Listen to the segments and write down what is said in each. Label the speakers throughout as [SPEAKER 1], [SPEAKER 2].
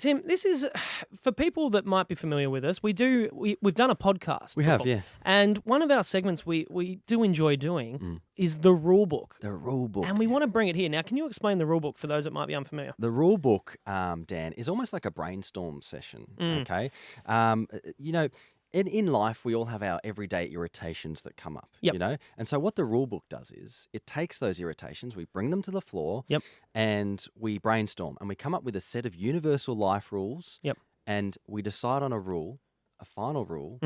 [SPEAKER 1] Tim, this is for people that might be familiar with us. We've done a podcast.
[SPEAKER 2] We have,
[SPEAKER 1] before,
[SPEAKER 2] yeah.
[SPEAKER 1] And one of our segments we do enjoy doing is the rule book.
[SPEAKER 2] The rule book.
[SPEAKER 1] And we want to bring it here. Now, can you explain the rule book for those that might be unfamiliar?
[SPEAKER 2] The rule book, Dan, is almost like a brainstorm session, okay? In life, we all have our everyday irritations that come up,
[SPEAKER 1] Yep.
[SPEAKER 2] you know? And so what the rule book does is it takes those irritations, we bring them to the floor,
[SPEAKER 1] Yep.
[SPEAKER 2] and we brainstorm, and we come up with a set of universal life rules,
[SPEAKER 1] Yep.
[SPEAKER 2] and we decide on a final rule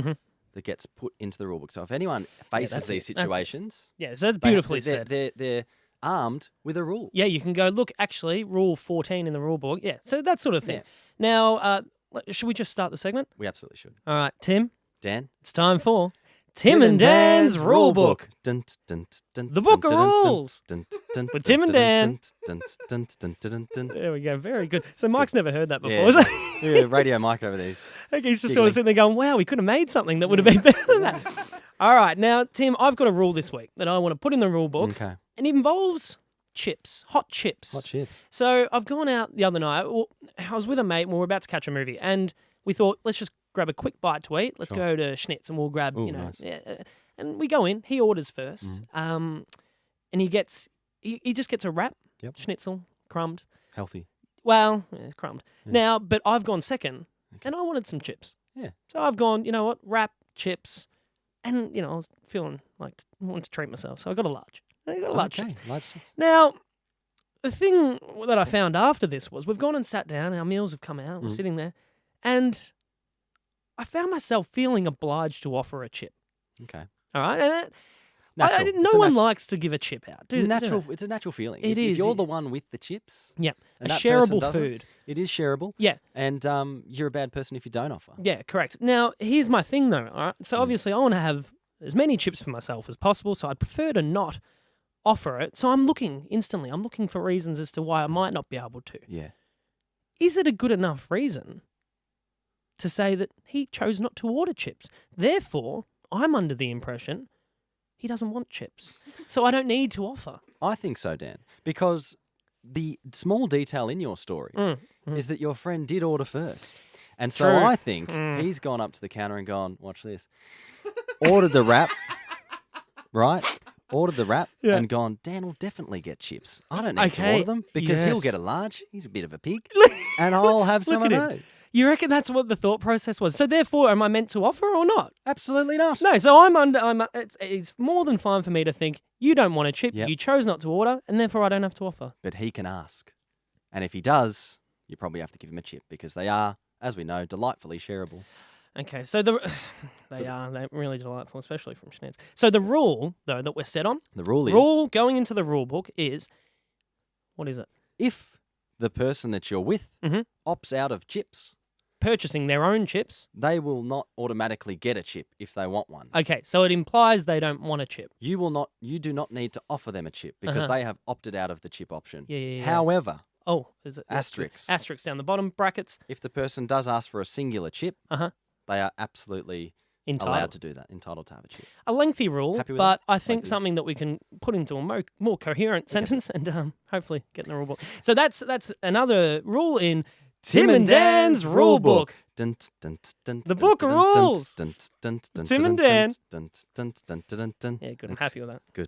[SPEAKER 2] that gets put into the rule book. So if anyone faces
[SPEAKER 1] that's
[SPEAKER 2] these
[SPEAKER 1] it. That's it.
[SPEAKER 2] situations,
[SPEAKER 1] Yeah, so that's beautifully said.
[SPEAKER 2] they're armed with a rule.
[SPEAKER 1] Yeah, you can go, look, actually, rule 14 in the rule book. Yeah, so that sort of thing.
[SPEAKER 2] Yeah.
[SPEAKER 1] Now, should we just start the segment?
[SPEAKER 2] We absolutely should.
[SPEAKER 1] All right, Tim,
[SPEAKER 2] Dan?
[SPEAKER 1] it's time for Tim and Dan's Rule Book.
[SPEAKER 2] The
[SPEAKER 1] Book of rules. With Tim and Dan. There we go. Very good. So Mike's never heard that before.
[SPEAKER 2] Yeah.
[SPEAKER 1] So
[SPEAKER 2] Yeah, radio mic over these.
[SPEAKER 1] okay, he's just sort of sitting there going, wow, we could have made something that would have been better than that. All right, now, Tim, I've got a rule this week that I want to put in the rule book.
[SPEAKER 2] Okay.
[SPEAKER 1] And it involves chips, hot chips.
[SPEAKER 2] Hot chips.
[SPEAKER 1] So I've gone out the other night. Well, I was with a mate and we were about to catch a movie. And we thought, let's just grab a quick bite to eat. Let's go to Schnitz and we'll grab,
[SPEAKER 2] Ooh, nice.
[SPEAKER 1] and we go in. He orders first. And he just gets a wrap.
[SPEAKER 2] Yep.
[SPEAKER 1] Schnitzel, crumbed.
[SPEAKER 2] Healthy.
[SPEAKER 1] Well, crumbed. Now, but I've gone second and I wanted some chips.
[SPEAKER 2] Yeah.
[SPEAKER 1] So I've gone, you know what, wrap, chips. And, I was feeling like I wanted to treat myself. So I got a large. I got a large chips.
[SPEAKER 2] Okay, large chips.
[SPEAKER 1] Now, the thing that I found after this was we've gone and sat down, our meals have come out, we're sitting there, and I found myself feeling obliged to offer a chip.
[SPEAKER 2] Okay.
[SPEAKER 1] All right? And
[SPEAKER 2] Natural.
[SPEAKER 1] no one likes to give a chip out. Do
[SPEAKER 2] Natural.
[SPEAKER 1] they?
[SPEAKER 2] It's a natural feeling.
[SPEAKER 1] It
[SPEAKER 2] if
[SPEAKER 1] is.
[SPEAKER 2] you're the one with the chips,
[SPEAKER 1] Yeah.
[SPEAKER 2] and
[SPEAKER 1] A
[SPEAKER 2] that person
[SPEAKER 1] shareable
[SPEAKER 2] doesn't,
[SPEAKER 1] food.
[SPEAKER 2] it is shareable.
[SPEAKER 1] Yeah.
[SPEAKER 2] And you're a bad person if you don't offer.
[SPEAKER 1] Yeah, correct. Now, here's my thing, though. All right? So obviously I want to have as many chips for myself as possible, so I'd prefer to not offer it. So I'm looking for reasons as to why I might not be able to.
[SPEAKER 2] Yeah.
[SPEAKER 1] Is it a good enough reason to say that he chose not to order chips? Therefore, I'm under the impression he doesn't want chips. So I don't need to offer.
[SPEAKER 2] I think so, Dan, because the small detail in your story is that your friend did order first. And so
[SPEAKER 1] True.
[SPEAKER 2] I think he's gone up to the counter and gone, watch this, ordered the wrap, right? Ordered the wrap and gone, Dan will definitely get chips. I don't need to order them because he'll
[SPEAKER 1] yes.
[SPEAKER 2] get a large. He's a bit of a pig. And I'll have some of
[SPEAKER 1] Look at
[SPEAKER 2] those.
[SPEAKER 1] him. You reckon that's what the thought process was? So therefore, am I meant to offer or not?
[SPEAKER 2] Absolutely not.
[SPEAKER 1] No, so it's more than fine for me to think, you don't want a chip,
[SPEAKER 2] Yep.
[SPEAKER 1] you chose not to order, and therefore I don't have to offer.
[SPEAKER 2] But he can ask. And if he does, you probably have to give him a chip because they are, as we know, delightfully shareable.
[SPEAKER 1] Okay, so they're really delightful, especially from Schnitz. So the rule, though, that we're set on,
[SPEAKER 2] The rule is
[SPEAKER 1] going into the rule book is, what is it?
[SPEAKER 2] if the person that you're with opts out of chips,
[SPEAKER 1] Purchasing their own chips.
[SPEAKER 2] they will not automatically get a chip if they want one.
[SPEAKER 1] Okay, so it implies they don't want a chip.
[SPEAKER 2] You do not need to offer them a chip because they have opted out of the chip option.
[SPEAKER 1] Yeah.
[SPEAKER 2] However,
[SPEAKER 1] Oh, is it?
[SPEAKER 2] Asterisks.
[SPEAKER 1] Asterisks down the bottom, brackets.
[SPEAKER 2] if the person does ask for a singular chip, they are absolutely allowed to do that, entitled to have a chip.
[SPEAKER 1] A lengthy rule,
[SPEAKER 2] Happy with
[SPEAKER 1] but
[SPEAKER 2] that?
[SPEAKER 1] I think
[SPEAKER 2] Lengthy.
[SPEAKER 1] something that we can put into a more coherent sentence and hopefully get in the rule book. So that's another rule in Tim and Dan's Rule Book.
[SPEAKER 2] The
[SPEAKER 1] Book of Rules. Tim and Dan.
[SPEAKER 2] Yeah,
[SPEAKER 1] Yeah, good. I'm
[SPEAKER 2] Thanks.
[SPEAKER 1] happy with that.
[SPEAKER 2] Good.